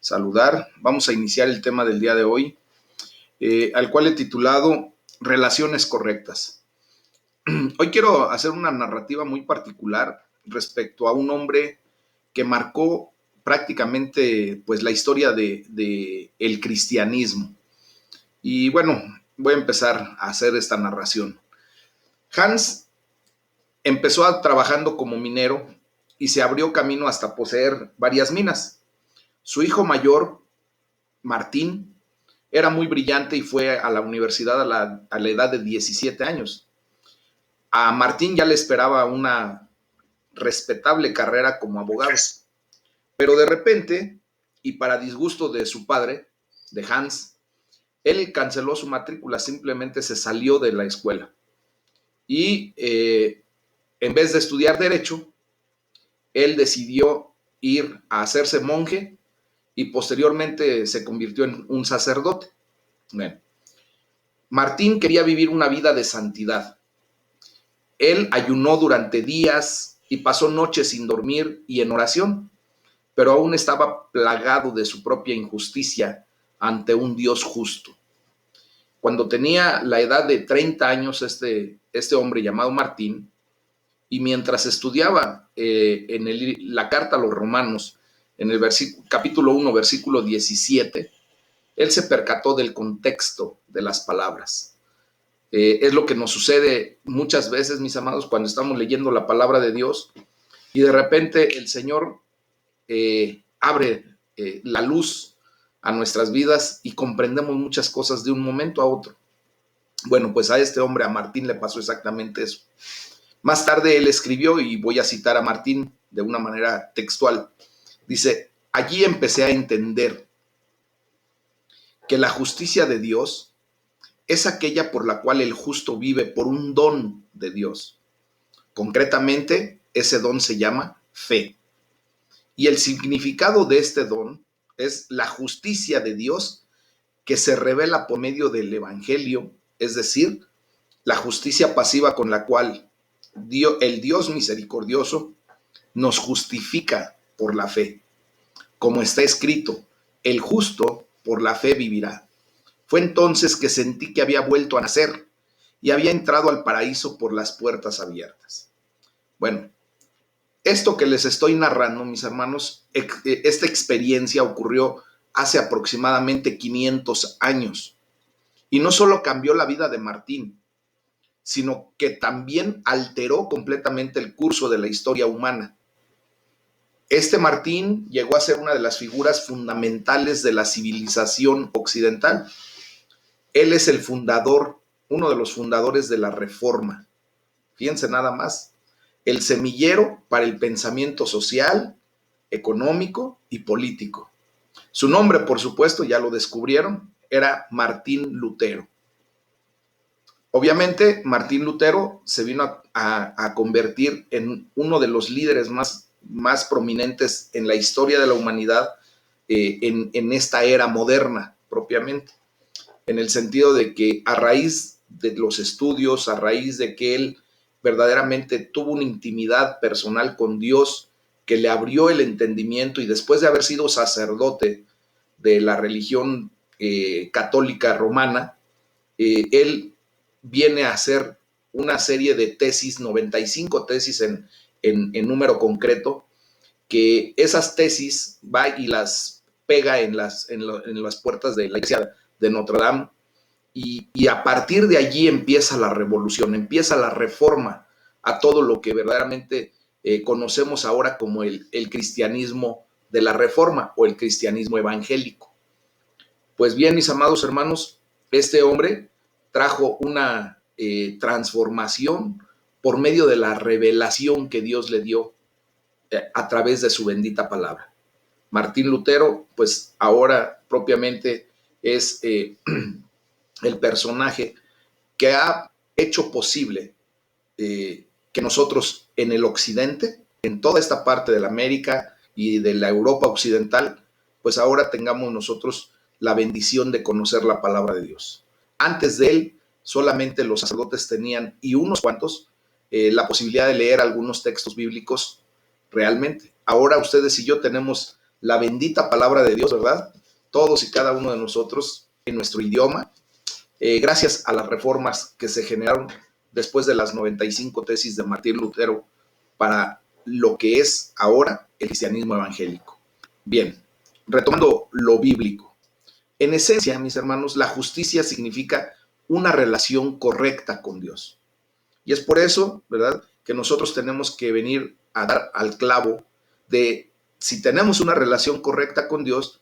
saludar. Vamos a iniciar el tema del día de hoy, al cual he titulado Relaciones correctas. Hoy quiero hacer una narrativa muy particular respecto a un hombre que marcó prácticamente pues, la historia de el cristianismo. Y bueno, voy a empezar a hacer esta narración. Hans empezó trabajando como minero y se abrió camino hasta poseer varias minas. Su hijo mayor, Martín, era muy brillante y fue a la universidad a la edad de 17 años. A Martín ya le esperaba una respetable carrera como abogado, pero de repente, y para disgusto de su padre, de Hans, él canceló su matrícula, simplemente se salió de la escuela y en vez de estudiar derecho, él decidió ir a hacerse monje y posteriormente se convirtió en un sacerdote. Bueno, Martín quería vivir una vida de santidad. Él ayunó durante días y pasó noches sin dormir y en oración, pero aún estaba plagado de su propia injusticia ante un Dios justo. Cuando tenía la edad de 30 años, este hombre llamado Martín, y mientras estudiaba la carta a los romanos, en el capítulo 1, versículo 17, él se percató del contexto de las palabras. Es lo que nos sucede muchas veces, mis amados, cuando estamos leyendo la palabra de Dios y de repente el Señor abre la luz a nuestras vidas y comprendemos muchas cosas de un momento a otro. Bueno, pues a este hombre, a Martín, le pasó exactamente eso. Más tarde él escribió, y voy a citar a Martín de una manera textual, dice: allí empecé a entender que la justicia de Dios es aquella por la cual el justo vive por un don de Dios. Concretamente, ese don se llama fe. Y el significado de este don es la justicia de Dios que se revela por medio del Evangelio, es decir, la justicia pasiva con la cual el Dios misericordioso nos justifica por la fe. Como está escrito, el justo por la fe vivirá. Fue entonces que sentí que había vuelto a nacer y había entrado al paraíso por las puertas abiertas. Bueno, esto que les estoy narrando, mis hermanos, esta experiencia ocurrió hace aproximadamente 500 años. Y no solo cambió la vida de Martín, sino que también alteró completamente el curso de la historia humana. Este Martín llegó a ser una de las figuras fundamentales de la civilización occidental. Él es el fundador, uno de los fundadores de la Reforma. Fíjense nada más, el semillero para el pensamiento social, económico y político. Su nombre, por supuesto, ya lo descubrieron, era Martín Lutero. Obviamente, Martín Lutero se vino a convertir en uno de los líderes más prominentes en la historia de la humanidad en esta era moderna propiamente, en el sentido de que a raíz de los estudios, a raíz de que él verdaderamente tuvo una intimidad personal con Dios que le abrió el entendimiento, y después de haber sido sacerdote de la religión católica romana, él viene a hacer una serie de tesis, 95 tesis en número concreto, que esas tesis va y las pega en las puertas de la iglesia de Notre Dame, y a partir de allí empieza la revolución, empieza la reforma a todo lo que verdaderamente conocemos ahora como el cristianismo de la Reforma o el cristianismo evangélico. Pues bien, mis amados hermanos, este hombre trajo una transformación por medio de la revelación que Dios le dio a través de su bendita palabra. Martín Lutero, pues ahora propiamente es el personaje que ha hecho posible que nosotros en el occidente, en toda esta parte de la América y de la Europa occidental, pues ahora tengamos nosotros la bendición de conocer la palabra de Dios. Antes de él, solamente los sacerdotes tenían, y unos cuantos, la posibilidad de leer algunos textos bíblicos realmente. Ahora ustedes y yo tenemos la bendita palabra de Dios, ¿verdad? Todos y cada uno de nosotros en nuestro idioma, gracias a las reformas que se generaron después de las 95 tesis de Martín Lutero para lo que es ahora el cristianismo evangélico. Bien, retomando lo bíblico. En esencia, mis hermanos, la justicia significa una relación correcta con Dios. Y es por eso, ¿verdad?, que nosotros tenemos que venir a dar al clavo de si tenemos una relación correcta con Dios,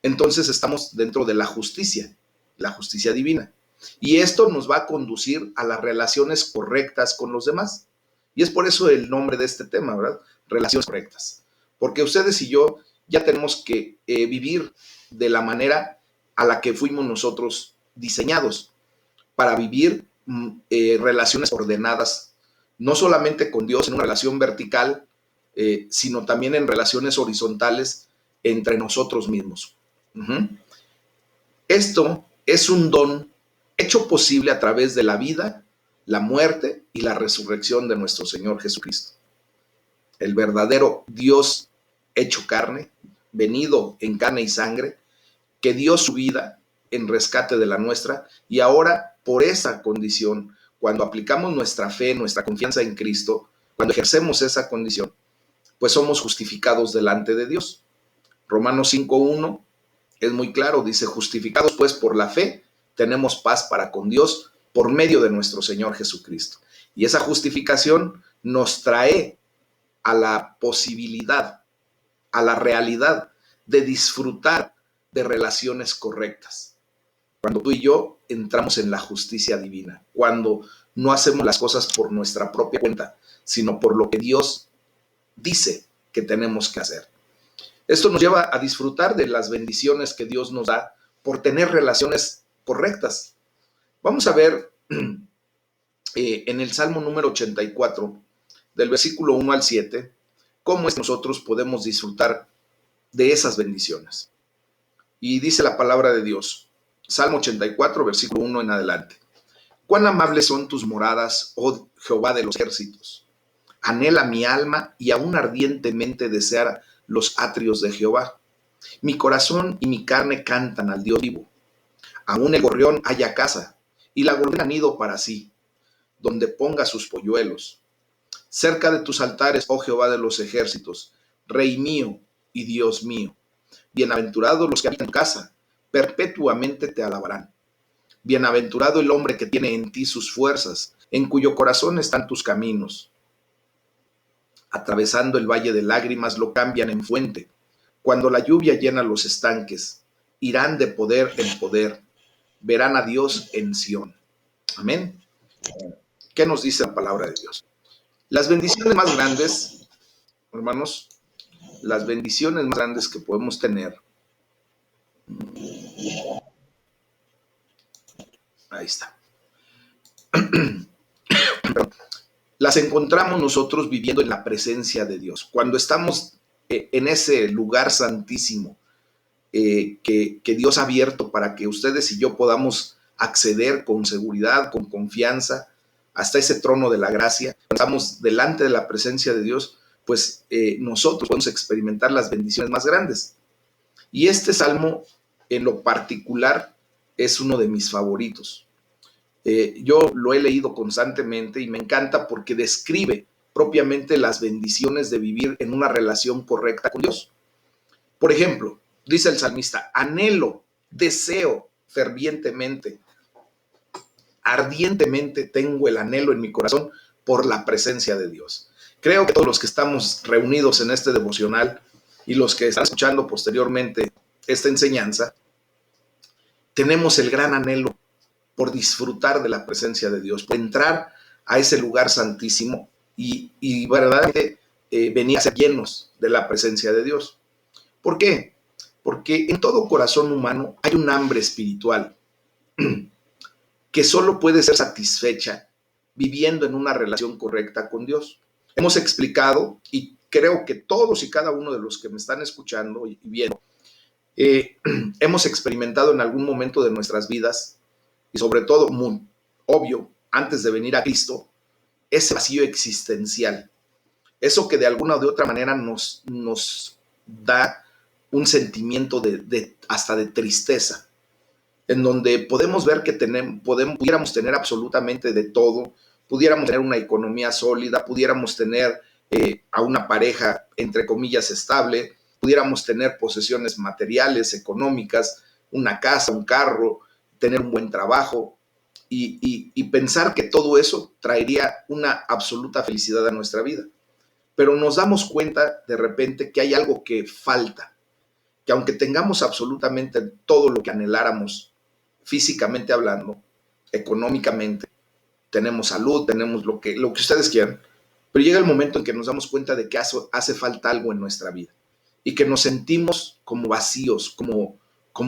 entonces estamos dentro de la justicia divina. Y esto nos va a conducir a las relaciones correctas con los demás. Y es por eso el nombre de este tema, ¿verdad? Relaciones correctas. Porque ustedes y yo ya tenemos que vivir de la manera a la que fuimos nosotros diseñados para vivir relaciones ordenadas, no solamente con Dios en una relación vertical, sino también en relaciones horizontales entre nosotros mismos. Esto es un don hecho posible a través de la vida, la muerte y la resurrección de nuestro Señor Jesucristo. El verdadero Dios hecho carne, venido en carne y sangre, que dio su vida en rescate de la nuestra, y ahora por esa condición, cuando aplicamos nuestra fe, nuestra confianza en Cristo, cuando ejercemos esa condición, pues somos justificados delante de Dios. Romanos 5:1 es muy claro, dice: justificados pues por la fe, tenemos paz para con Dios por medio de nuestro Señor Jesucristo. Y esa justificación nos trae a la posibilidad, a la realidad de disfrutar de relaciones correctas. Cuando tú y yo entramos en la justicia divina, cuando no hacemos las cosas por nuestra propia cuenta, sino por lo que Dios dice que tenemos que hacer. Esto nos lleva a disfrutar de las bendiciones que Dios nos da por tener relaciones correctas. Vamos a ver en el Salmo número 84, del versículo 1 al 7, cómo es que nosotros podemos disfrutar de esas bendiciones. Y dice la palabra de Dios, Salmo 84, versículo 1 en adelante: cuán amables son tus moradas, oh Jehová de los ejércitos. Anhela mi alma y aún ardientemente desea los atrios de Jehová. Mi corazón y mi carne cantan al Dios vivo. Aún el gorrión halla casa, y la golondrina nido para sí, donde ponga sus polluelos. Cerca de tus altares, oh Jehová de los ejércitos, Rey mío y Dios mío. Bienaventurados los que habitan en casa, perpetuamente te alabarán. Bienaventurado el hombre que tiene en ti sus fuerzas, en cuyo corazón están tus caminos. Atravesando el valle de lágrimas lo cambian en fuente. Cuando la lluvia llena los estanques, irán de poder en poder. Verán a Dios en Sión. Amén. ¿Qué nos dice la palabra de Dios? Las bendiciones más grandes, hermanos, las bendiciones más grandes que podemos tener. Ahí está. Las encontramos nosotros viviendo en la presencia de Dios. Cuando estamos en ese lugar santísimo que Dios ha abierto para que ustedes y yo podamos acceder con seguridad, con confianza, hasta ese trono de la gracia. Cuando estamos delante de la presencia de Dios, pues nosotros podemos experimentar las bendiciones más grandes. Y este salmo, en lo particular, es uno de mis favoritos. Yo lo he leído constantemente y me encanta porque describe propiamente las bendiciones de vivir en una relación correcta con Dios. Por ejemplo, dice el salmista: anhelo, deseo fervientemente, ardientemente tengo el anhelo en mi corazón por la presencia de Dios. Creo que todos los que estamos reunidos en este devocional y los que están escuchando posteriormente esta enseñanza, tenemos el gran anhelo por disfrutar de la presencia de Dios, por entrar a ese lugar santísimo y verdaderamente venir a ser llenos de la presencia de Dios. ¿Por qué? Porque en todo corazón humano hay un hambre espiritual que solo puede ser satisfecha viviendo en una relación correcta con Dios. Hemos explicado, y creo que todos y cada uno de los que me están escuchando y viendo, hemos experimentado en algún momento de nuestras vidas, y sobre todo, muy obvio, antes de venir a Cristo, ese vacío existencial. Eso que de alguna o de otra manera nos da un sentimiento hasta de tristeza, en donde podemos ver que pudiéramos tener absolutamente de todo, pudiéramos tener una economía sólida, pudiéramos tener a una pareja, entre comillas, estable, pudiéramos tener posesiones materiales, económicas, una casa, un carro, tener un buen trabajo y pensar que todo eso traería una absoluta felicidad a nuestra vida. Pero nos damos cuenta de repente que hay algo que falta, que aunque tengamos absolutamente todo lo que anheláramos, físicamente hablando, económicamente, tenemos salud, tenemos lo que ustedes quieran, pero llega el momento en que nos damos cuenta de que hace falta algo en nuestra vida y que nos sentimos como vacíos, como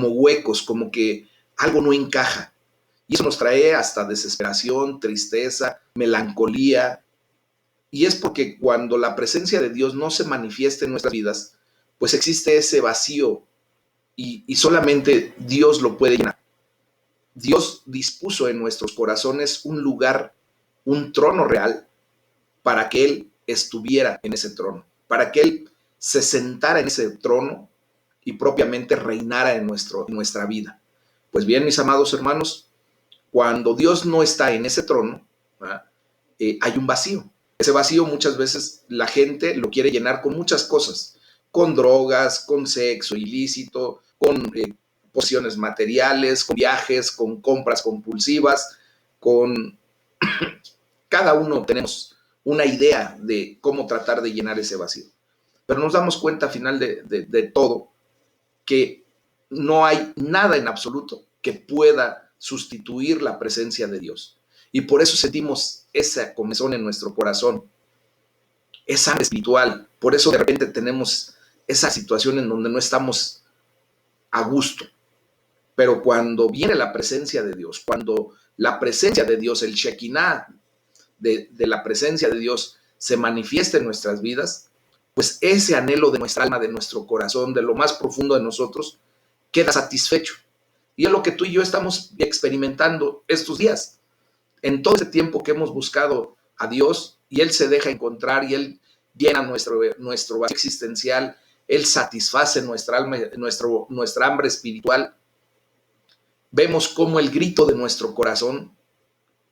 huecos, como que algo no encaja. Y eso nos trae hasta desesperación, tristeza, melancolía. Y es porque cuando la presencia de Dios no se manifiesta en nuestras vidas, pues existe ese vacío y solamente Dios lo puede llenar. Dios dispuso en nuestros corazones un lugar, un trono real, para que Él estuviera en ese trono, para que Él se sentara en ese trono y propiamente reinara en nuestra vida. Pues bien, mis amados hermanos, cuando Dios no está en ese trono, hay un vacío. Ese vacío muchas veces la gente lo quiere llenar con muchas cosas, con drogas, con sexo ilícito, con posesiones materiales, con viajes, con compras compulsivas, con... Cada uno tenemos una idea de cómo tratar de llenar ese vacío. Pero nos damos cuenta al final de todo que no hay nada en absoluto que pueda sustituir la presencia de Dios. Y por eso sentimos esa comezón en nuestro corazón, esa hambre espiritual. Por eso de repente tenemos esa situación en donde no estamos a gusto. Pero cuando viene la presencia de Dios, cuando la presencia de Dios, el Shekinah de la presencia de Dios se manifiesta en nuestras vidas, pues ese anhelo de nuestra alma, de nuestro corazón, de lo más profundo de nosotros, queda satisfecho. Y es lo que tú y yo estamos experimentando estos días. En todo ese tiempo que hemos buscado a Dios y Él se deja encontrar y Él llena nuestro vacío existencial, Él satisface nuestra alma, nuestra hambre espiritual. Vemos cómo el grito de nuestro corazón,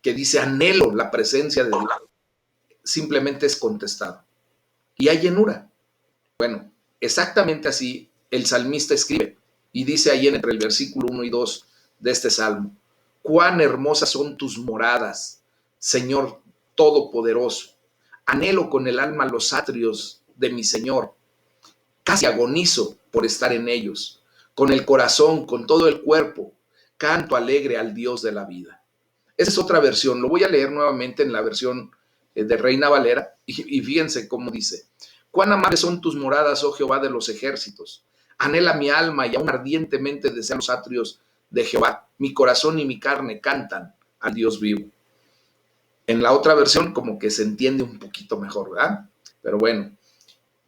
que dice anhelo la presencia de Dios, simplemente es contestado. Y hay llenura. Bueno, exactamente así el salmista escribe y dice ahí entre el versículo 1 y 2 de este salmo: cuán hermosas son tus moradas, Señor Todopoderoso. Anhelo con el alma los atrios de mi Señor. Casi agonizo por estar en ellos. Con el corazón, con todo el cuerpo, canto alegre al Dios de la vida. Esa es otra versión. Lo voy a leer nuevamente en la versión de Reina Valera y fíjense cómo dice: cuán amables son tus moradas, oh Jehová de los ejércitos. Anhela mi alma y aún ardientemente desea los atrios de Jehová. Mi corazón y mi carne cantan al Dios vivo. En la otra versión como que se entiende un poquito mejor, ¿verdad? Pero bueno,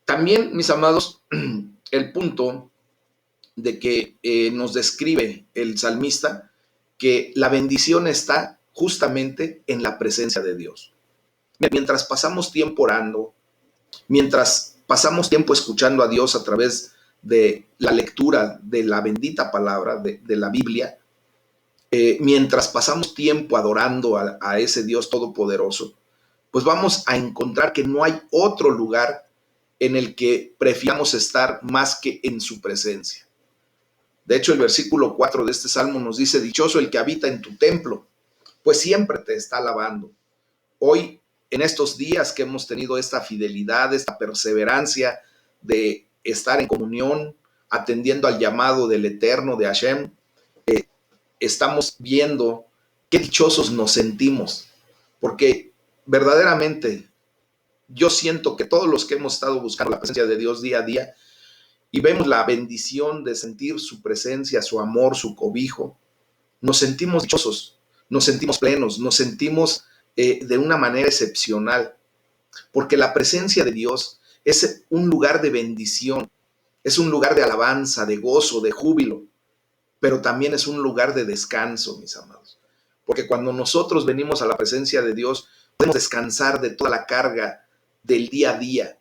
también, mis amados, el punto de que nos describe el salmista, que la bendición está justamente en la presencia de Dios. Mientras pasamos tiempo orando, mientras pasamos tiempo escuchando a Dios a través de la lectura de la bendita palabra de la Biblia, mientras pasamos tiempo adorando a ese Dios todopoderoso, pues vamos a encontrar que no hay otro lugar en el que prefiramos estar más que en su presencia. De hecho, el versículo 4 de este salmo nos dice: dichoso el que habita en tu templo, pues siempre te está alabando. Hoy, en estos días que hemos tenido esta fidelidad, esta perseverancia de estar en comunión, atendiendo al llamado del Eterno, de Hashem, estamos viendo qué dichosos nos sentimos, porque verdaderamente yo siento que todos los que hemos estado buscando la presencia de Dios día a día y vemos la bendición de sentir su presencia, su amor, su cobijo, nos sentimos dichosos, nos sentimos plenos, nos sentimos de una manera excepcional, porque la presencia de Dios es un lugar de bendición, es un lugar de alabanza, de gozo, de júbilo, pero también es un lugar de descanso, mis amados, porque cuando nosotros venimos a la presencia de Dios, podemos descansar de toda la carga del día a día,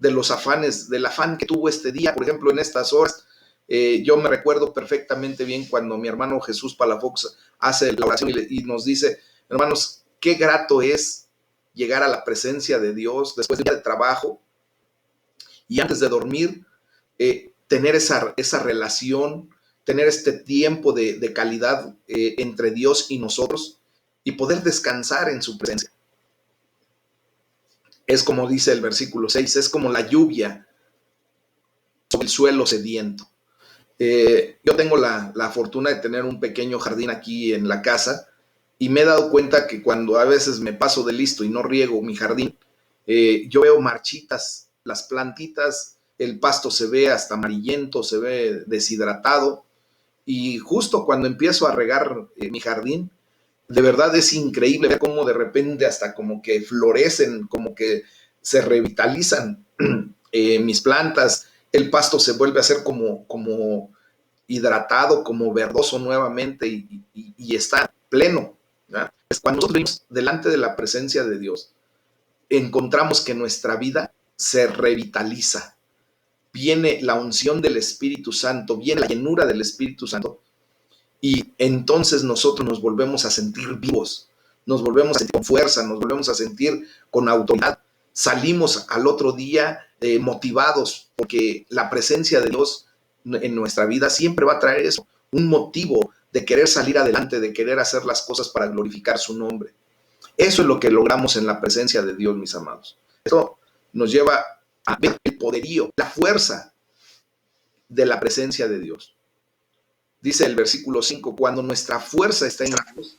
de los afanes, del afán que tuvo este día, por ejemplo, en estas horas. Yo me recuerdo perfectamente bien cuando mi hermano Jesús Palafox hace la oración y nos dice, hermanos, qué grato es llegar a la presencia de Dios después de un día de trabajo y antes de dormir, tener esa relación, tener este tiempo de calidad entre Dios y nosotros y poder descansar en su presencia. Es como dice el versículo 6, es como la lluvia sobre el suelo sediento. Yo tengo la fortuna de tener un pequeño jardín aquí en la casa y me he dado cuenta que cuando a veces me paso de listo y no riego mi jardín, yo veo marchitas las plantitas, el pasto se ve hasta amarillento, se ve deshidratado y justo cuando empiezo a regar mi jardín, de verdad es increíble ver cómo de repente hasta como que florecen, como que se revitalizan mis plantas, el pasto se vuelve a ser como hidratado, como verdoso nuevamente y está pleno. ¿Verdad? Cuando nosotros venimos delante de la presencia de Dios, encontramos que nuestra vida se revitaliza. Viene la unción del Espíritu Santo, viene la llenura del Espíritu Santo y entonces nosotros nos volvemos a sentir vivos, nos volvemos a sentir con fuerza, nos volvemos a sentir con autoridad. Salimos al otro día motivados porque la presencia de Dios en nuestra vida siempre va a traer eso, un motivo de querer salir adelante, de querer hacer las cosas para glorificar su nombre. Eso es lo que logramos en la presencia de Dios, mis amados. Esto nos lleva a ver el poderío, la fuerza de la presencia de Dios. Dice el versículo 5, cuando nuestra fuerza está en Dios,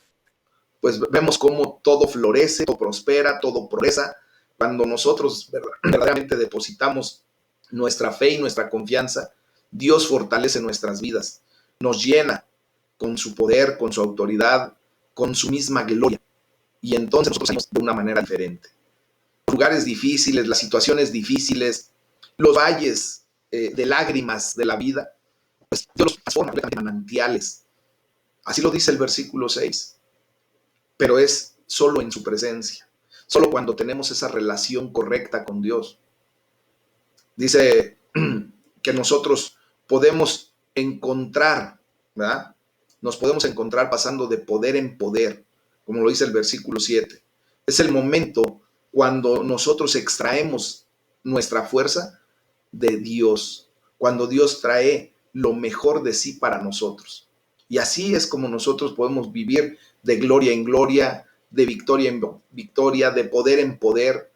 pues vemos cómo todo florece, todo prospera, todo progresa. Cuando nosotros verdaderamente depositamos nuestra fe y nuestra confianza, Dios fortalece nuestras vidas, nos llena con su poder, con su autoridad, con su misma gloria. Y entonces nosotros salimos de una manera diferente. Los lugares difíciles, las situaciones difíciles, los valles de lágrimas de la vida, pues Dios los transforma en manantiales. Así lo dice el versículo 6. Pero es solo en su presencia, solo cuando tenemos esa relación correcta con Dios. Dice que nosotros podemos encontrar, ¿verdad? Nos podemos encontrar pasando de poder en poder, como lo dice el versículo 7. Es el momento cuando nosotros extraemos nuestra fuerza de Dios, cuando Dios trae lo mejor de sí para nosotros. Y así es como nosotros podemos vivir de gloria en gloria, de victoria en victoria, de poder en poder,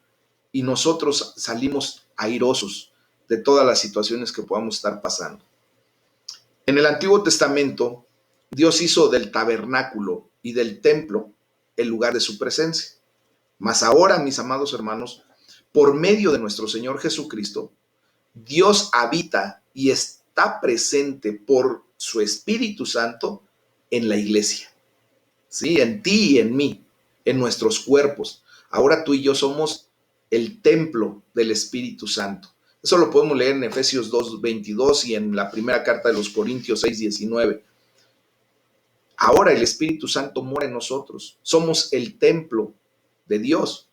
y nosotros salimos airosos de todas las situaciones que podamos estar pasando. En el Antiguo Testamento, Dios hizo del tabernáculo y del templo el lugar de su presencia. Mas ahora, mis amados hermanos, por medio de nuestro Señor Jesucristo, Dios habita y está presente por su Espíritu Santo en la iglesia. ¿Sí? En ti y en mí, en nuestros cuerpos. Ahora tú y yo somos el templo del Espíritu Santo. Eso lo podemos leer en Efesios 2:22 y en la primera carta de los Corintios 6:19. Ahora el Espíritu Santo mora en nosotros. Somos el templo de Dios.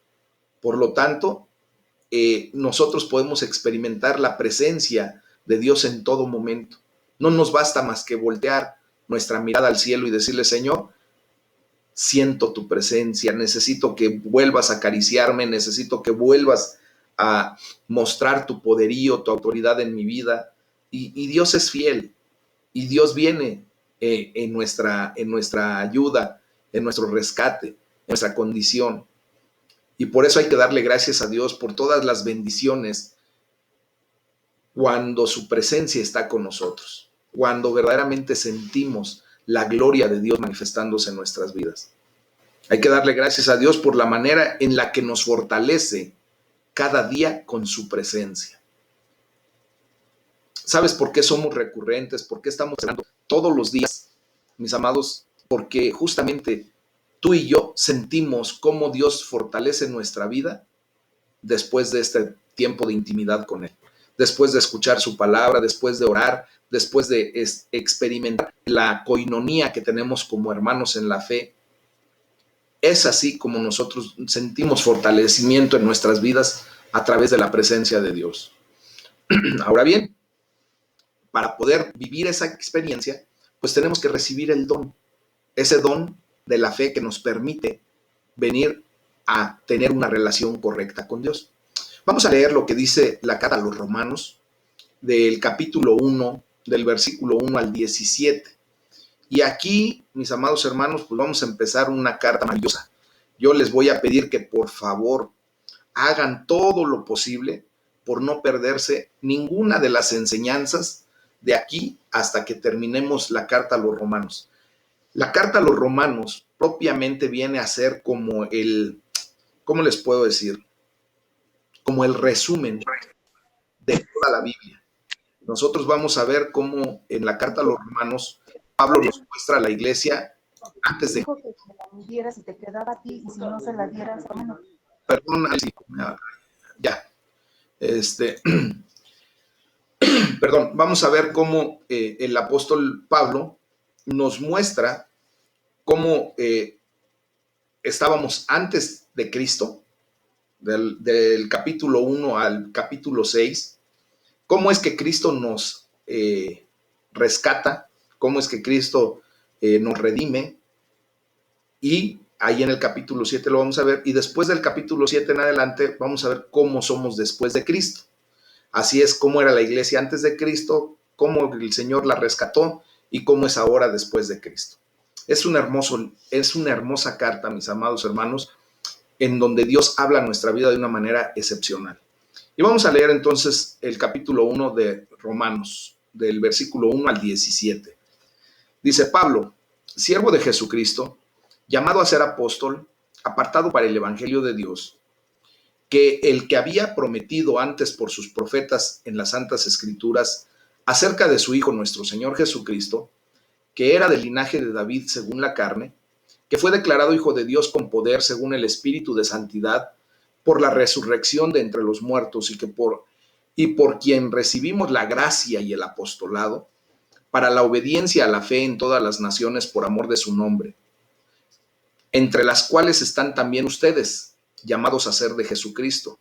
Por lo tanto, nosotros podemos experimentar la presencia de Dios en todo momento. No nos basta más que voltear nuestra mirada al cielo y decirle, Señor, siento tu presencia, necesito que vuelvas a acariciarme, necesito que vuelvas a mostrar tu poderío, tu autoridad en mi vida. Y Dios es fiel y Dios viene en nuestra ayuda, en nuestro rescate, en nuestra condición. Y por eso hay que darle gracias a Dios por todas las bendiciones cuando su presencia está con nosotros, cuando verdaderamente sentimos la gloria de Dios manifestándose en nuestras vidas. Hay que darle gracias a Dios por la manera en la que nos fortalece cada día con su presencia. ¿Sabes por qué somos recurrentes? ¿Por qué estamos orando todos los días, mis amados? Porque justamente tú y yo sentimos cómo Dios fortalece nuestra vida después de este tiempo de intimidad con Él, después de escuchar su palabra, después de orar, después de experimentar la coinonía que tenemos como hermanos en la fe. Es así como nosotros sentimos fortalecimiento en nuestras vidas a través de la presencia de Dios. Ahora bien, para poder vivir esa experiencia, pues tenemos que recibir el don, ese don de la fe que nos permite venir a tener una relación correcta con Dios. Vamos a leer lo que dice la carta a los Romanos, del capítulo 1, del versículo 1 al 17. Y aquí, mis amados hermanos, pues vamos a empezar una carta maravillosa. Yo les voy a pedir que por favor hagan todo lo posible por no perderse ninguna de las enseñanzas de aquí hasta que terminemos la carta a los Romanos. La carta a los Romanos propiamente viene a ser como el, ¿cómo les puedo decir? Como el resumen de toda la Biblia. Nosotros vamos a ver cómo en la carta a los Romanos Pablo nos muestra a la iglesia antes de... Dijo que se la midieras y te quedaba a ti, y si no se la dieras, bueno. Perdón, ya. Perdón, vamos a ver cómo el apóstol Pablo nos muestra cómo estábamos antes de Cristo, del capítulo 1 al capítulo 6, cómo es que Cristo nos rescata, cómo es que Cristo nos redime, y ahí en el capítulo 7 lo vamos a ver, y después del capítulo 7 en adelante vamos a ver cómo somos después de Cristo. Así es cómo era la iglesia antes de Cristo, cómo el Señor la rescató y cómo es ahora después de Cristo. Es una hermosa carta, mis amados hermanos, en donde Dios habla nuestra vida de una manera excepcional. Y vamos a leer entonces el capítulo 1 de Romanos, del versículo 1 al 17. Dice Pablo, siervo de Jesucristo, llamado a ser apóstol, apartado para el evangelio de Dios, que el que había prometido antes por sus profetas en las santas escrituras acerca de su Hijo nuestro Señor Jesucristo, que era del linaje de David según la carne, que fue declarado Hijo de Dios con poder según el Espíritu de Santidad, por la resurrección de entre los muertos y por quien recibimos la gracia y el apostolado, para la obediencia a la fe en todas las naciones por amor de su nombre, entre las cuales están también ustedes, llamados a ser de Jesucristo.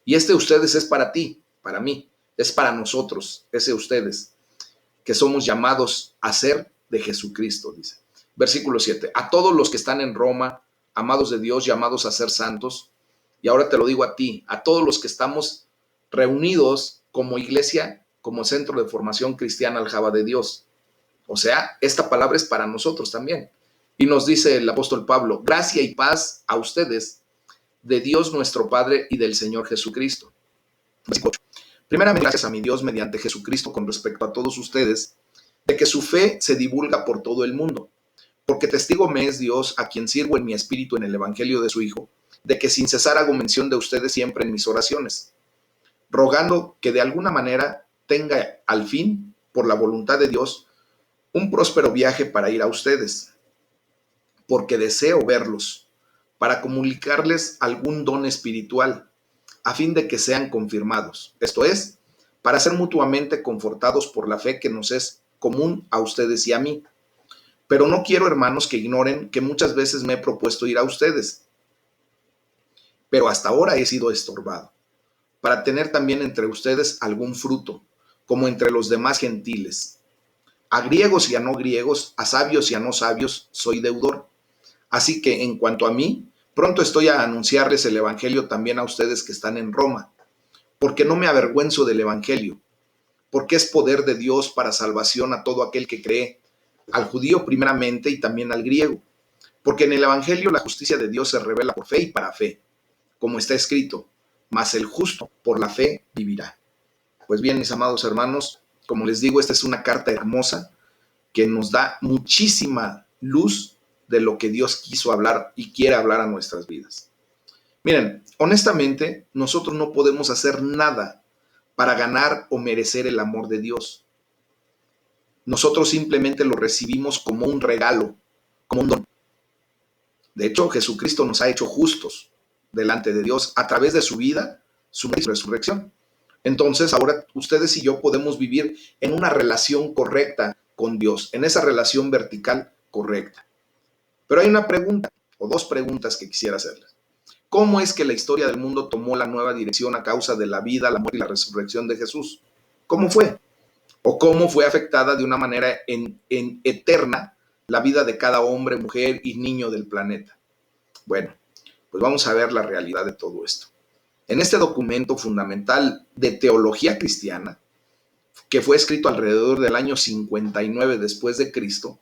Y este ustedes es para ti, para mí, es para nosotros, ese ustedes, que somos llamados a ser de Jesucristo, dice. Versículo 7. A todos los que están en Roma, amados de Dios, llamados a ser santos, y ahora te lo digo a ti, a todos los que estamos reunidos como iglesia, como centro de formación cristiana aljaba de Dios. O sea, esta palabra es para nosotros también. Y nos dice el apóstol Pablo, gracia y paz a ustedes, de Dios nuestro Padre y del Señor Jesucristo. Versículo 8. Primeramente, gracias a mi Dios mediante Jesucristo con respecto a todos ustedes, de que su fe se divulga por todo el mundo, porque testigo me es Dios, a quien sirvo en mi espíritu en el evangelio de su Hijo, de que sin cesar hago mención de ustedes siempre en mis oraciones, rogando que de alguna manera tenga al fin, por la voluntad de Dios, un próspero viaje para ir a ustedes, porque deseo verlos, para comunicarles algún don espiritual, a fin de que sean confirmados, esto es, para ser mutuamente confortados por la fe que nos es común a ustedes y a mí. Pero no quiero, hermanos, que ignoren que muchas veces me he propuesto ir a ustedes, pero hasta ahora he sido estorbado, para tener también entre ustedes algún fruto, como entre los demás gentiles. A griegos y a no griegos, a sabios y a no sabios, soy deudor. Así que en cuanto a mí, pronto estoy a anunciarles el evangelio también a ustedes que están en Roma, porque no me avergüenzo del evangelio, porque es poder de Dios para salvación a todo aquel que cree, al judío primeramente y también al griego, porque en el evangelio la justicia de Dios se revela por fe y para fe, como está escrito, mas el justo por la fe vivirá. Pues bien, mis amados hermanos, como les digo, esta es una carta hermosa que nos da muchísima luz de lo que Dios quiso hablar y quiere hablar a nuestras vidas. Miren, honestamente, nosotros no podemos hacer nada para ganar o merecer el amor de Dios. Nosotros simplemente lo recibimos como un regalo, como un don. De hecho, Jesucristo nos ha hecho justos delante de Dios a través de su vida, su resurrección. Entonces, ahora ustedes y yo podemos vivir en una relación correcta con Dios, en esa relación vertical correcta. Pero hay una pregunta, o dos preguntas que quisiera hacerles. ¿Cómo es que la historia del mundo tomó la nueva dirección a causa de la vida, la muerte y la resurrección de Jesús? ¿Cómo fue? ¿O cómo fue afectada de una manera en eterna la vida de cada hombre, mujer y niño del planeta? Bueno, pues vamos a ver la realidad de todo esto. En este documento fundamental de teología cristiana, que fue escrito alrededor del año 59 después de Cristo,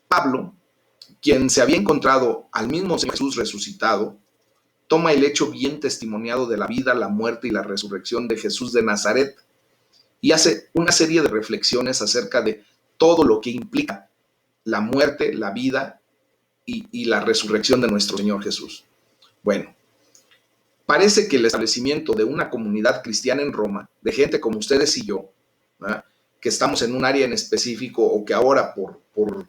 Pablo, quien se había encontrado al mismo Jesús resucitado, toma el hecho bien testimoniado de la vida, la muerte y la resurrección de Jesús de Nazaret y hace una serie de reflexiones acerca de todo lo que implica la muerte, la vida y la resurrección de nuestro Señor Jesús. Bueno, parece que el establecimiento de una comunidad cristiana en Roma, de gente como ustedes y yo, ¿verdad?, que estamos en un área en específico o que ahora por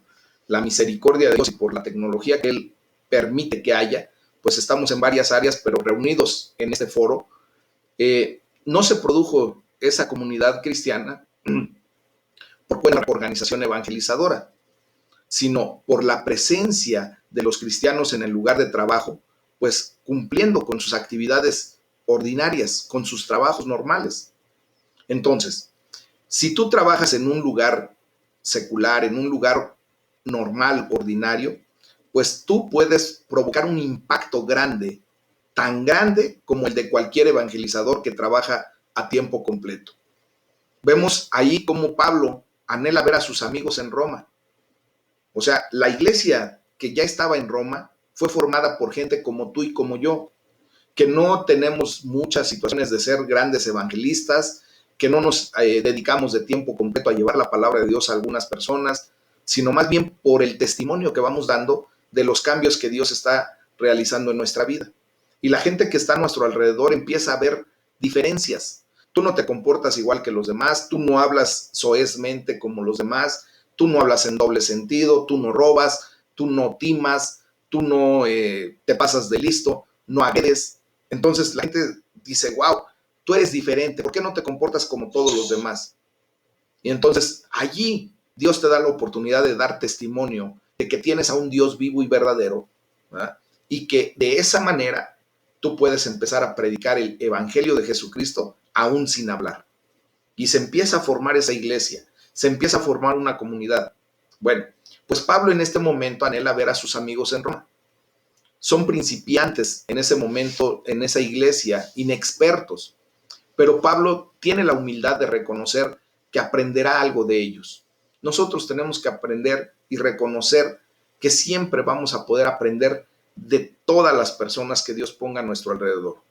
la misericordia de Dios y por la tecnología que Él permite que haya, pues estamos en varias áreas, pero reunidos en este foro, no se produjo esa comunidad cristiana por buena organización evangelizadora, sino por la presencia de los cristianos en el lugar de trabajo, pues cumpliendo con sus actividades ordinarias, con sus trabajos normales. Entonces, si tú trabajas en un lugar secular, en un lugar normal, ordinario, pues tú puedes provocar un impacto grande, tan grande como el de cualquier evangelizador que trabaja a tiempo completo. Vemos ahí cómo Pablo anhela ver a sus amigos en Roma. O sea, la iglesia que ya estaba en Roma fue formada por gente como tú y como yo, que no tenemos muchas situaciones de ser grandes evangelistas, que no nos dedicamos de tiempo completo a llevar la palabra de Dios a algunas personas, sino más bien por el testimonio que vamos dando de los cambios que Dios está realizando en nuestra vida. Y la gente que está a nuestro alrededor empieza a ver diferencias. Tú no te comportas igual que los demás, tú no hablas soezmente como los demás, tú no hablas en doble sentido, tú no robas, tú no timas, tú no te pasas de listo, no agredes. Entonces la gente dice, wow, tú eres diferente, ¿por qué no te comportas como todos los demás? Y entonces allí Dios te da la oportunidad de dar testimonio de que tienes a un Dios vivo y verdadero, ¿verdad?, y que de esa manera tú puedes empezar a predicar el evangelio de Jesucristo aún sin hablar. Y se empieza a formar esa iglesia, se empieza a formar una comunidad. Bueno, pues Pablo en este momento anhela ver a sus amigos en Roma. Son principiantes en ese momento, en esa iglesia, inexpertos. Pero Pablo tiene la humildad de reconocer que aprenderá algo de ellos. Nosotros tenemos que aprender y reconocer que siempre vamos a poder aprender de todas las personas que Dios ponga a nuestro alrededor.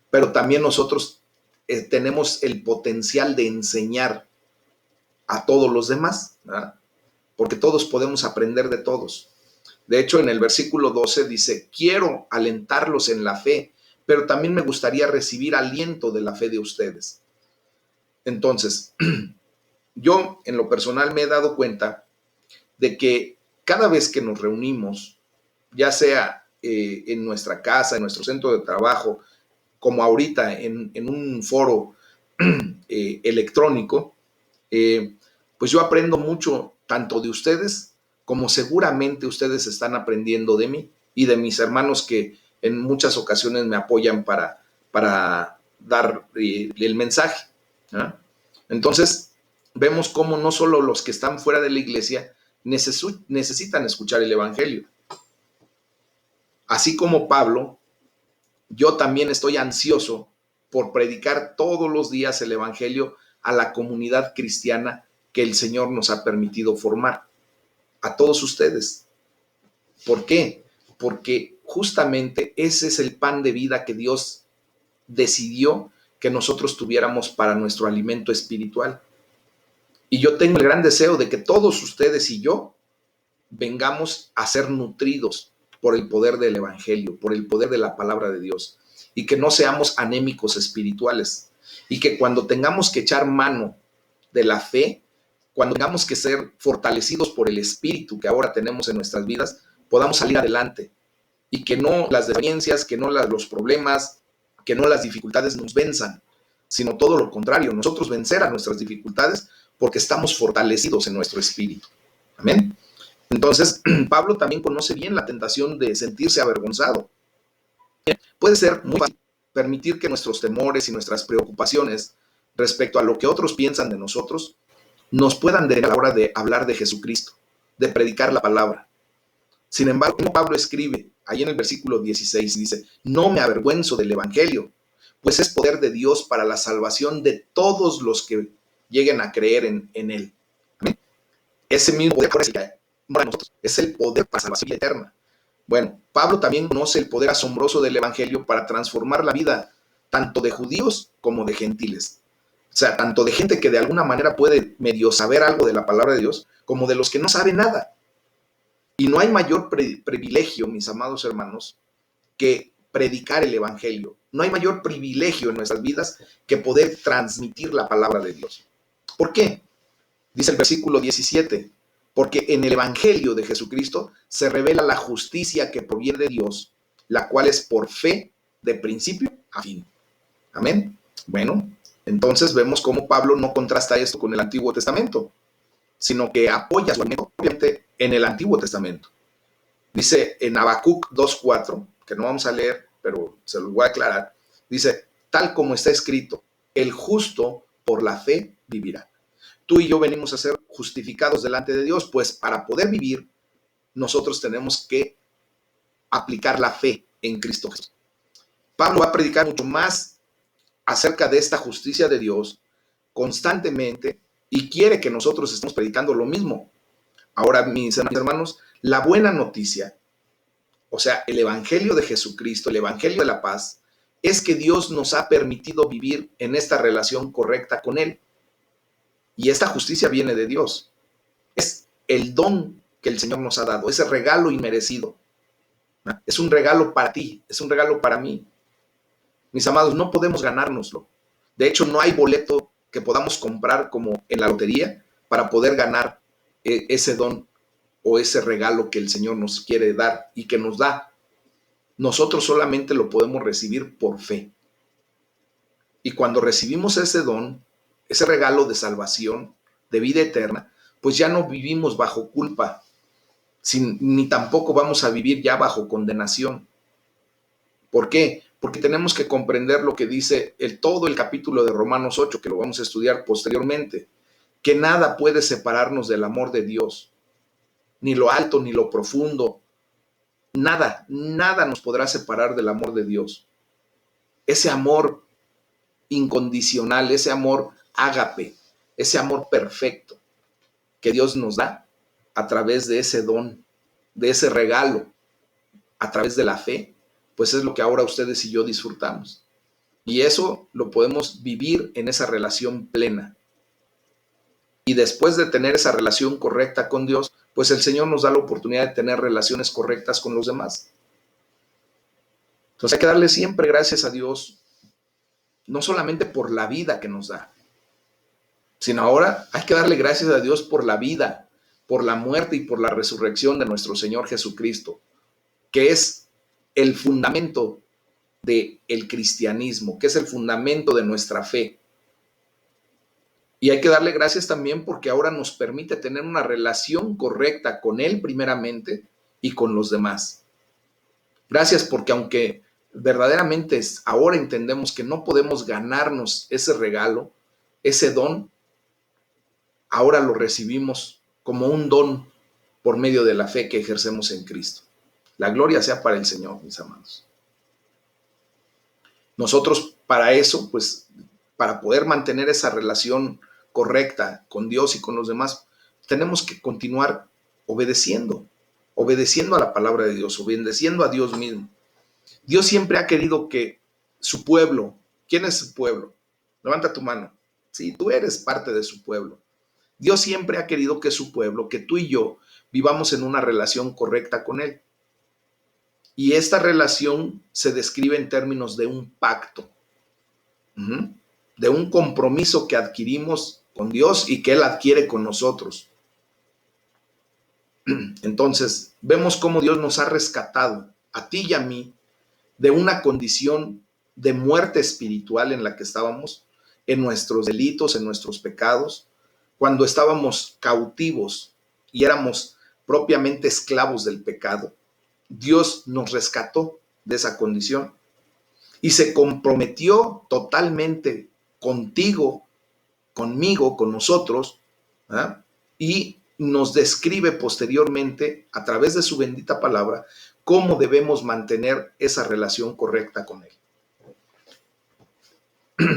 Pero también nosotros tenemos el potencial de enseñar a todos los demás, ¿verdad?, porque todos podemos aprender de todos. De hecho, en el versículo 12 dice, quiero alentarlos en la fe, pero también me gustaría recibir aliento de la fe de ustedes. Entonces, yo en lo personal me he dado cuenta de que cada vez que nos reunimos, ya sea en nuestra casa, en nuestro centro de trabajo, como ahorita en un foro electrónico, pues yo aprendo mucho tanto de ustedes como seguramente ustedes están aprendiendo de mí y de mis hermanos que en muchas ocasiones me apoyan para dar el mensaje, ¿eh? Entonces, vemos cómo no solo los que están fuera de la iglesia necesitan escuchar el evangelio. Así como Pablo, yo también estoy ansioso por predicar todos los días el evangelio a la comunidad cristiana que el Señor nos ha permitido formar, a todos ustedes. ¿Por qué? Porque justamente ese es el pan de vida que Dios decidió que nosotros tuviéramos para nuestro alimento espiritual. Y yo tengo el gran deseo de que todos ustedes y yo vengamos a ser nutridos por el poder del evangelio, por el poder de la palabra de Dios, y que no seamos anémicos espirituales, y que cuando tengamos que echar mano de la fe, cuando tengamos que ser fortalecidos por el espíritu que ahora tenemos en nuestras vidas, podamos salir adelante, y que no las deficiencias, que no los problemas, que no las dificultades nos venzan, sino todo lo contrario, nosotros vencer a nuestras dificultades porque estamos fortalecidos en nuestro espíritu. Amén. Entonces, Pablo también conoce bien la tentación de sentirse avergonzado. Puede ser muy fácil permitir que nuestros temores y nuestras preocupaciones respecto a lo que otros piensan de nosotros nos puedan detener a la hora de hablar de Jesucristo, de predicar la palabra. Sin embargo, Pablo escribe ahí en el versículo 16, dice, no me avergüenzo del evangelio, pues es poder de Dios para la salvación de todos los que lleguen a creer en él. ¿Amén? Ese mismo poder es el que para nosotros, es el poder para la salvación eterna. Bueno, Pablo también conoce el poder asombroso del evangelio para transformar la vida tanto de judíos como de gentiles. O sea, tanto de gente que de alguna manera puede medio saber algo de la palabra de Dios, como de los que no saben nada. Y no hay mayor privilegio, mis amados hermanos, que predicar el evangelio. No hay mayor privilegio en nuestras vidas que poder transmitir la palabra de Dios. ¿Por qué? Dice el versículo 17, porque en el evangelio de Jesucristo se revela la justicia que proviene de Dios, la cual es por fe de principio a fin. Amén. Bueno, entonces vemos cómo Pablo no contrasta esto con el Antiguo Testamento, sino que apoya su argumento obviamente en el Antiguo Testamento. Dice en Habacuc 2:4, que no vamos a leer, pero se los voy a aclarar, dice, tal como está escrito, el justo por la fe vivirá. Tú y yo venimos a ser justificados delante de Dios, pues para poder vivir, nosotros tenemos que aplicar la fe en Cristo Jesús. Pablo va a predicar mucho más acerca de esta justicia de Dios constantemente y quiere que nosotros estemos predicando lo mismo. Ahora, mis hermanos, la buena noticia, o sea, el evangelio de Jesucristo, el evangelio de la paz, es que Dios nos ha permitido vivir en esta relación correcta con Él. Y esta justicia viene de Dios. Es el don que el Señor nos ha dado, ese regalo inmerecido. Es un regalo para ti, es un regalo para mí. Mis amados, no podemos ganárnoslo. De hecho, no hay boleto que podamos comprar como en la lotería para poder ganar ese don o ese regalo que el Señor nos quiere dar y que nos da. Nosotros solamente lo podemos recibir por fe. Y cuando recibimos ese don, ese regalo de salvación, de vida eterna, pues ya no vivimos bajo culpa, ni tampoco vamos a vivir ya bajo condenación. ¿Por qué? Porque tenemos que comprender lo que dice todo el capítulo de Romanos 8, que lo vamos a estudiar posteriormente, que nada puede separarnos del amor de Dios, ni lo alto, ni lo profundo, nada nos podrá separar del amor de Dios. Ese amor incondicional, ese amor ágape, ese amor perfecto que Dios nos da a través de ese don, de ese regalo, a través de la fe, pues es lo que ahora ustedes y yo disfrutamos. Y eso lo podemos vivir en esa relación plena. Y después de tener esa relación correcta con Dios, pues el Señor nos da la oportunidad de tener relaciones correctas con los demás. Entonces hay que darle siempre gracias a Dios, no solamente por la vida que nos da, sino ahora hay que darle gracias a Dios por la vida, por la muerte y por la resurrección de nuestro Señor Jesucristo, que es el fundamento del cristianismo, que es el fundamento de nuestra fe. Y hay que darle gracias también porque ahora nos permite tener una relación correcta con Él primeramente y con los demás. Gracias porque aunque verdaderamente ahora entendemos que no podemos ganarnos ese regalo, ese don, ahora lo recibimos como un don por medio de la fe que ejercemos en Cristo. La gloria sea para el Señor, mis amados. Nosotros para eso, pues, para poder mantener esa relación correcta con Dios y con los demás, tenemos que continuar obedeciendo a la palabra de Dios, obedeciendo a Dios mismo. Dios siempre ha querido que su pueblo, ¿quién es su pueblo? Levanta tu mano. Sí, tú eres parte de su pueblo. Dios siempre ha querido que su pueblo, que tú y yo, vivamos en una relación correcta con Él. Y esta relación se describe en términos de un pacto, de un compromiso que adquirimos con Dios y que Él adquiere con nosotros. Entonces, vemos cómo Dios nos ha rescatado, a ti y a mí, de una condición de muerte espiritual en la que estábamos, en nuestros delitos, en nuestros pecados, cuando estábamos cautivos y éramos propiamente esclavos del pecado. Dios nos rescató de esa condición y se comprometió totalmente contigo, conmigo, con nosotros, ¿ah? Y nos describe posteriormente, a través de su bendita palabra, cómo debemos mantener esa relación correcta con Él.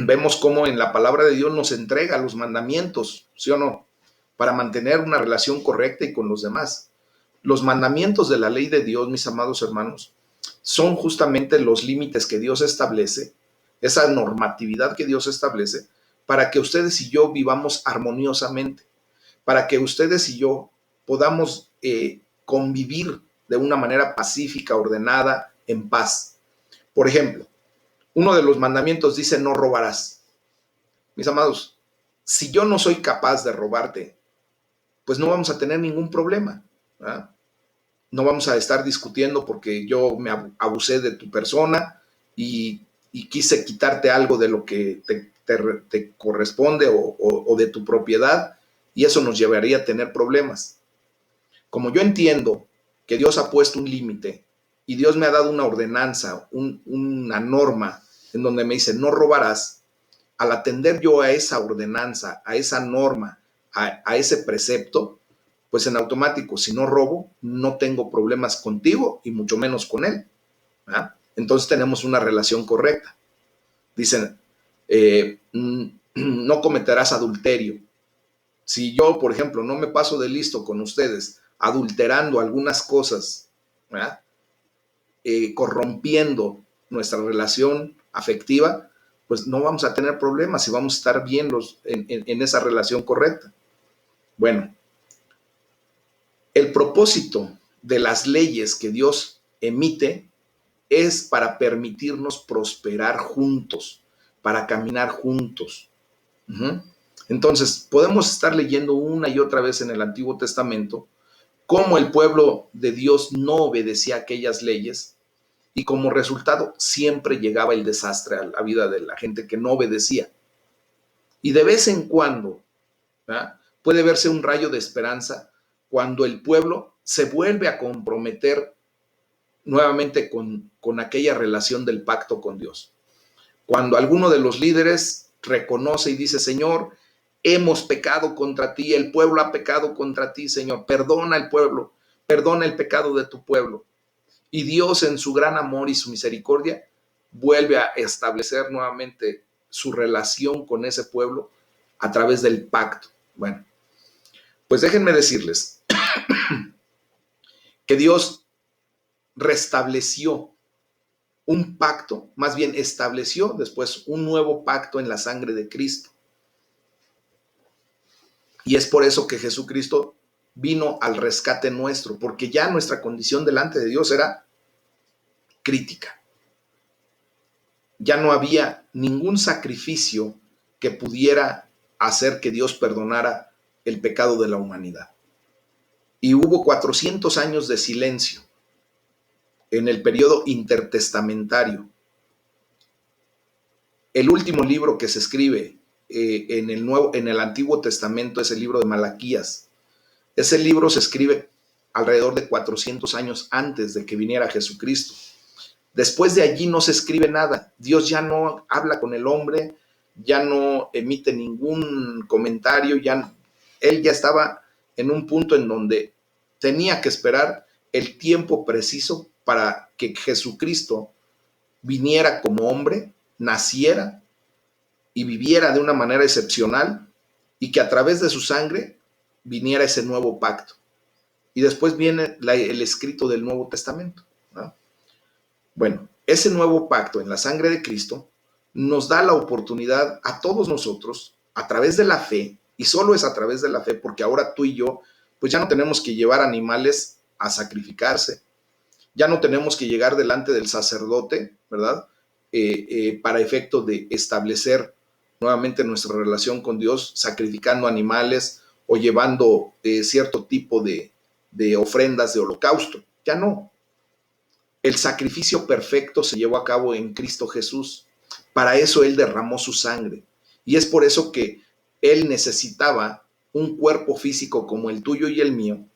Vemos cómo en la palabra de Dios nos entrega los mandamientos, ¿sí o no? Para mantener una relación correcta y con los demás. Los mandamientos de la ley de Dios, mis amados hermanos, son justamente los límites que Dios establece, esa normatividad que Dios establece, para que ustedes y yo vivamos armoniosamente, para que ustedes y yo podamos convivir de una manera pacífica, ordenada, en paz. Por ejemplo, uno de los mandamientos dice: no robarás. Mis amados, si yo no soy capaz de robarte, pues no vamos a tener ningún problema, ¿verdad? No vamos a estar discutiendo porque yo me abusé de tu persona y quise quitarte algo de lo que te corresponde o de tu propiedad, y eso nos llevaría a tener problemas. Como yo entiendo que Dios ha puesto un límite y Dios me ha dado una ordenanza, una norma en donde me dice: no robarás, al atender yo a esa ordenanza, a esa norma, a ese precepto, pues en automático, si no robo, no tengo problemas contigo y mucho menos con él, ¿verdad? Entonces tenemos una relación correcta. Dicen, no cometerás adulterio. Si yo, por ejemplo, no me paso de listo con ustedes, adulterando algunas cosas, ¿verdad? Corrompiendo nuestra relación afectiva, pues no vamos a tener problemas y vamos a estar bien en esa relación correcta. Bueno, el propósito de las leyes que Dios emite es para permitirnos prosperar juntos, para caminar juntos. Entonces, podemos estar leyendo una y otra vez en el Antiguo Testamento cómo el pueblo de Dios no obedecía aquellas leyes y como resultado siempre llegaba el desastre a la vida de la gente que no obedecía. Y de vez en cuando, ¿verdad?, puede verse un rayo de esperanza cuando el pueblo se vuelve a comprometer nuevamente con aquella relación del pacto con Dios. Cuando alguno de los líderes reconoce y dice: Señor, hemos pecado contra ti, el pueblo ha pecado contra ti, Señor, perdona el pueblo, perdona el pecado de tu pueblo. Y Dios, en su gran amor y su misericordia, vuelve a establecer nuevamente su relación con ese pueblo a través del pacto. Bueno, pues déjenme decirles que Dios restableció un pacto, más bien estableció después un nuevo pacto en la sangre de Cristo. Y es por eso que Jesucristo vino al rescate nuestro, porque ya nuestra condición delante de Dios era crítica. Ya no había ningún sacrificio que pudiera hacer que Dios perdonara el pecado de la humanidad. Y hubo 400 años de silencio en el periodo intertestamentario. El último libro que se escribe en el Antiguo Testamento es el libro de Malaquías. Ese libro se escribe alrededor de 400 años antes de que viniera Jesucristo. Después de allí no se escribe nada. Dios ya no habla con el hombre, ya no emite ningún comentario, él ya estaba en un punto en donde tenía que esperar el tiempo preciso para que Jesucristo viniera como hombre, naciera y viviera de una manera excepcional y que a través de su sangre viniera ese nuevo pacto. Y después viene el escrito del Nuevo Testamento, ¿no? Bueno, ese nuevo pacto en la sangre de Cristo nos da la oportunidad a todos nosotros, a través de la fe, y solo es a través de la fe, porque ahora tú y yo, pues ya no tenemos que llevar animales a sacrificarse, ya no tenemos que llegar delante del sacerdote, ¿verdad? Para efecto de establecer nuevamente nuestra relación con Dios, sacrificando animales o llevando cierto tipo de ofrendas de holocausto. Ya no. El sacrificio perfecto se llevó a cabo en Cristo Jesús. Para eso Él derramó su sangre. Y es por eso que Él necesitaba un cuerpo físico como el tuyo y el mío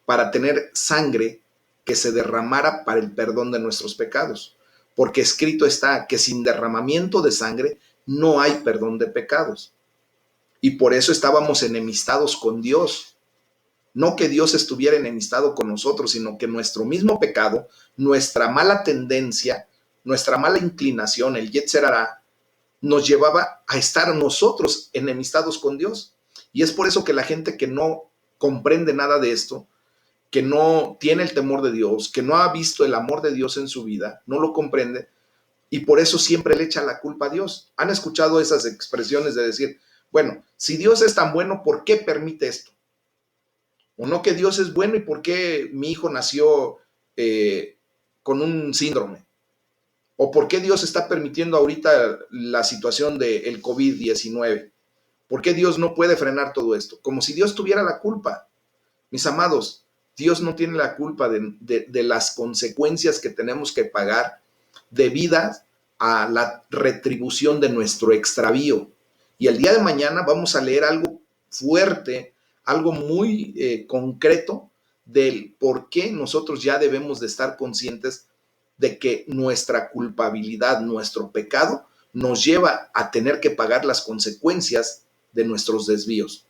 para tener sangre que se derramara para el perdón de nuestros pecados, porque escrito está que sin derramamiento de sangre no hay perdón de pecados. Y por eso estábamos enemistados con Dios. No que Dios estuviera enemistado con nosotros, sino que nuestro mismo pecado, nuestra mala tendencia, nuestra mala inclinación, el Yetzer Hará, nos llevaba a estar nosotros enemistados con Dios. Y es por eso que la gente que no comprende nada de esto, que no tiene el temor de Dios, que no ha visto el amor de Dios en su vida, no lo comprende, y por eso siempre le echa la culpa a Dios. ¿Han escuchado esas expresiones de decir, bueno, si Dios es tan bueno, ¿por qué permite esto? O no, que Dios es bueno y por qué mi hijo nació con un síndrome. O por qué Dios está permitiendo ahorita la situación del COVID-19. ¿Por qué Dios no puede frenar todo esto? Como si Dios tuviera la culpa. Mis amados, Dios no tiene la culpa de las consecuencias que tenemos que pagar debidas a la retribución de nuestro extravío. Y el día de mañana vamos a leer algo fuerte, algo muy concreto del por qué nosotros ya debemos de estar conscientes de que nuestra culpabilidad, nuestro pecado, nos lleva a tener que pagar las consecuencias de nuestros desvíos.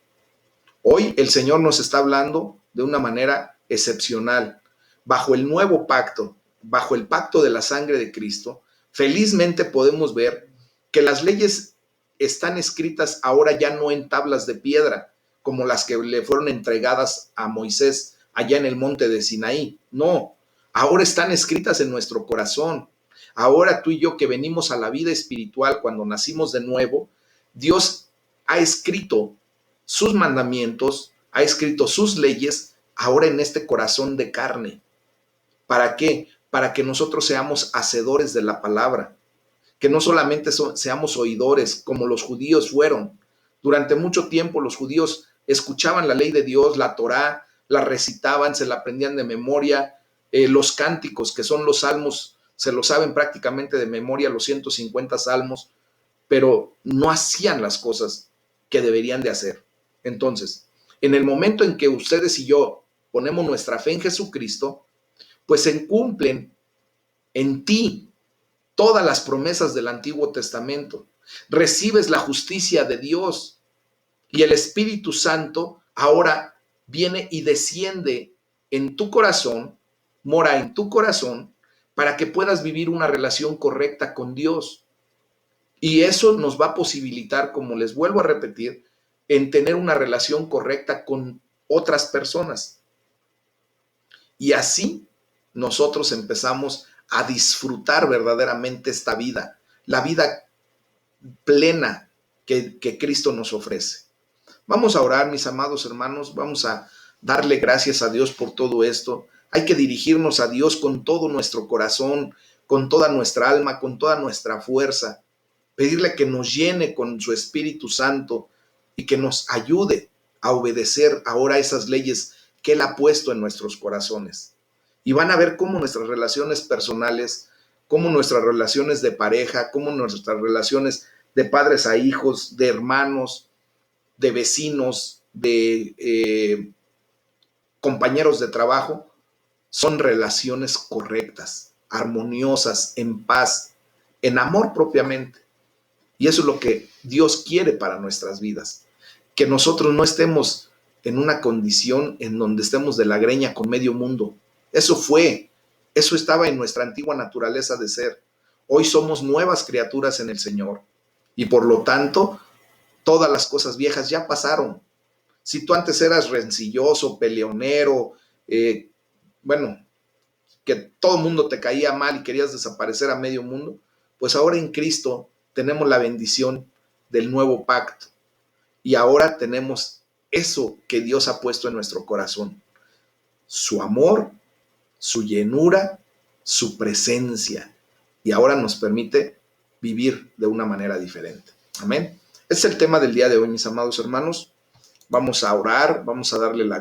Hoy el Señor nos está hablando de una manera excepcional. Bajo el nuevo pacto, bajo el pacto de la sangre de Cristo, felizmente podemos ver que las leyes están escritas ahora ya no en tablas de piedra, como las que le fueron entregadas a Moisés allá en el monte de Sinaí. No, ahora están escritas en nuestro corazón. Ahora tú y yo que venimos a la vida espiritual cuando nacimos de nuevo, Dios ha escrito sus mandamientos, ha escrito sus leyes ahora en este corazón de carne. ¿Para qué? Para que nosotros seamos hacedores de la palabra, que no solamente seamos oidores como los judíos fueron. Durante mucho tiempo los judíos escuchaban la ley de Dios, la Torá, la recitaban, se la aprendían de memoria, los cánticos, que son los salmos, se lo saben prácticamente de memoria, los 150 salmos, pero no hacían las cosas que deberían de hacer. Entonces, en el momento en que ustedes y yo ponemos nuestra fe en Jesucristo, pues se cumplen en ti todas las promesas del Antiguo Testamento. Recibes la justicia de Dios y el Espíritu Santo ahora viene y desciende en tu corazón, mora en tu corazón, para que puedas vivir una relación correcta con Dios. Y eso nos va a posibilitar, como les vuelvo a repetir, en tener una relación correcta con otras personas. Y así nosotros empezamos a disfrutar verdaderamente esta vida, la vida plena que Cristo nos ofrece. Vamos a orar, mis amados hermanos, vamos a darle gracias a Dios por todo esto. Hay que dirigirnos a Dios con todo nuestro corazón, con toda nuestra alma, con toda nuestra fuerza. Pedirle que nos llene con su Espíritu Santo y que nos ayude a obedecer ahora esas leyes que Él ha puesto en nuestros corazones. Y van a ver cómo nuestras relaciones personales, cómo nuestras relaciones de pareja, cómo nuestras relaciones de padres a hijos, de hermanos, de vecinos, de compañeros de trabajo, son relaciones correctas, armoniosas, en paz, en amor propiamente. Y eso es lo que Dios quiere para nuestras vidas, que nosotros no estemos en una condición en donde estemos de la greña con medio mundo. Eso estaba en nuestra antigua naturaleza de ser. Hoy somos nuevas criaturas en el Señor y por lo tanto todas las cosas viejas ya pasaron. Si tú antes eras rencilloso, peleonero, bueno, que todo el mundo te caía mal y querías desaparecer a medio mundo, pues ahora en Cristo tenemos la bendición del nuevo pacto y ahora tenemos eso que Dios ha puesto en nuestro corazón, su amor, su llenura, su presencia, y ahora nos permite vivir de una manera diferente. Amén. Ese es el tema del día de hoy, mis amados hermanos. Vamos a orar, vamos a darle la